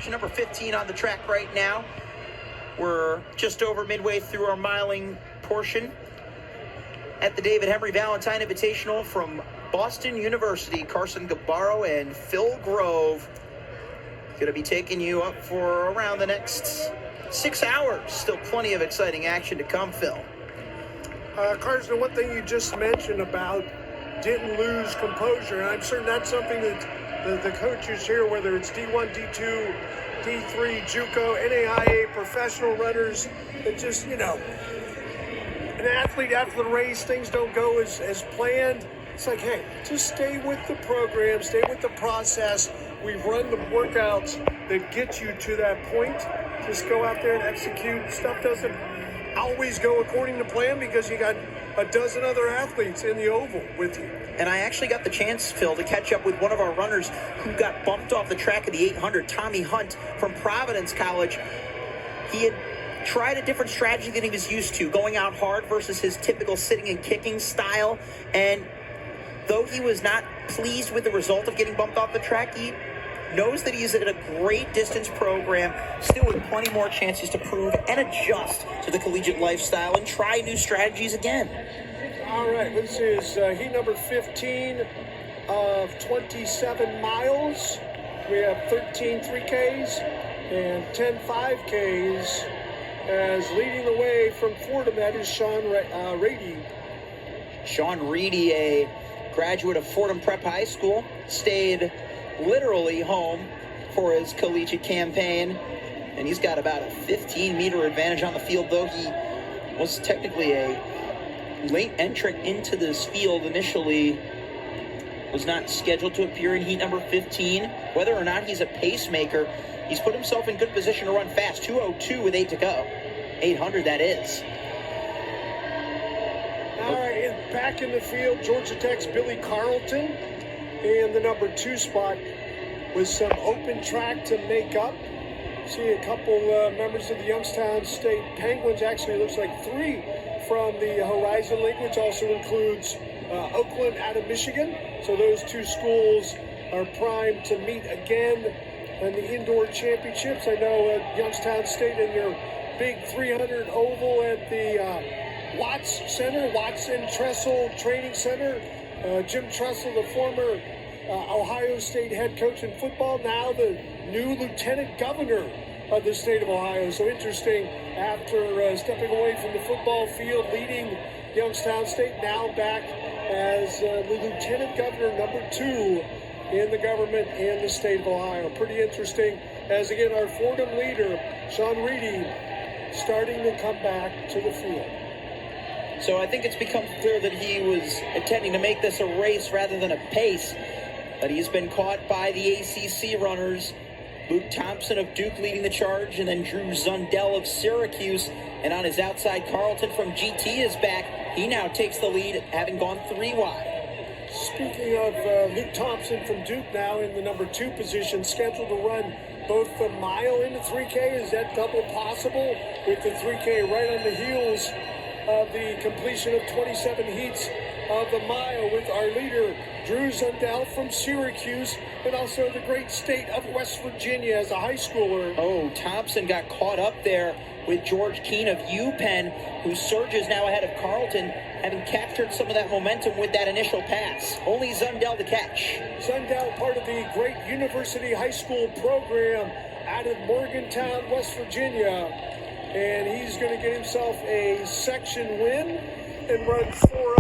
Number 15 on the track right now. We're just over midway through our miling portion at the David Henry Valentine Invitational from Boston University. Carson Gabbaro and Phil Grove going to be taking you up for around the next 6 hours. Still plenty of exciting action to come, Phil. Carson, one thing you just mentioned about didn't lose composure, and I'm certain that's something that the coaches here, whether it's D1, D2, D3, JUCO, NAIA, professional runners, that just, an athlete after the race, things don't go as planned. It's like, hey, just stay with the program, stay with the process. We run the workouts that get you to that point. Just go out there and execute. Stuff doesn't always go according to plan because you got a dozen other athletes in the oval with you. And I actually got the chance, Phil, to catch up with one of our runners who got bumped off the track of the 800, Tommy Hunt from Providence College. He had tried a different strategy than he was used to, going out hard versus his typical sitting and kicking style. And though he was not pleased with the result of getting bumped off the track, he knows that he's at a great distance program, still with plenty more chances to prove and adjust to the collegiate lifestyle and try new strategies again. All right, this is heat number 15 of 27 miles. We have 13 3Ks and 10 5Ks. As leading the way from Fordham, that is Sean Reedy. Sean Reedy, a graduate of Fordham Prep High School, stayed literally home for his collegiate campaign, and he's got about a 15-meter advantage on the field, though he was technically a late entrant into this field initially, was not scheduled to appear in heat number 15. Whether or not he's a pacemaker, he's put himself in good position to run fast. 2:02 with 8 to go. 800, that is. All right, and back in the field, Georgia Tech's Billy Carlton in the number 2 spot with some open track to make up. See a couple members of the Youngstown State Penguins. Actually, it looks like 3 from the Horizon League, which also includes Oakland out of Michigan. So those 2 schools are primed to meet again in the indoor championships. I know Youngstown State in their big 300 oval at the Watts Center, Watts and Tressel Training Center. Jim Tressel, the former Ohio State head coach in football, now the new lieutenant governor of the state of Ohio. So interesting, after stepping away from the football field, leading Youngstown State, now back as the lieutenant governor number 2 in the government in the state of Ohio. Pretty interesting, as again our Fordham leader, Sean Reedy, starting to come back to the field. So I think it's become clear that he was intending to make this a race rather than a pace, but he's been caught by the ACC runners. Luke Thompson of Duke leading the charge, and then Drew Zundell of Syracuse. And on his outside, Carlton from GT is back. He now takes the lead, having gone 3 wide. Speaking of Luke Thompson from Duke, now in the number 2 position, scheduled to run both the mile and the 3K. Is that double possible with the 3K right on the heels of the completion of 27 heats of the mile with our leader, Drew Zundell from Syracuse, and also the great state of West Virginia as a high schooler. Oh, Thompson got caught up there with George Keene of UPenn, who surges now ahead of Carlton, having captured some of that momentum with that initial pass. Only Zundell to catch. Zundell, part of the great university high school program out of Morgantown, West Virginia. And he's going to get himself a section win and run 4:0.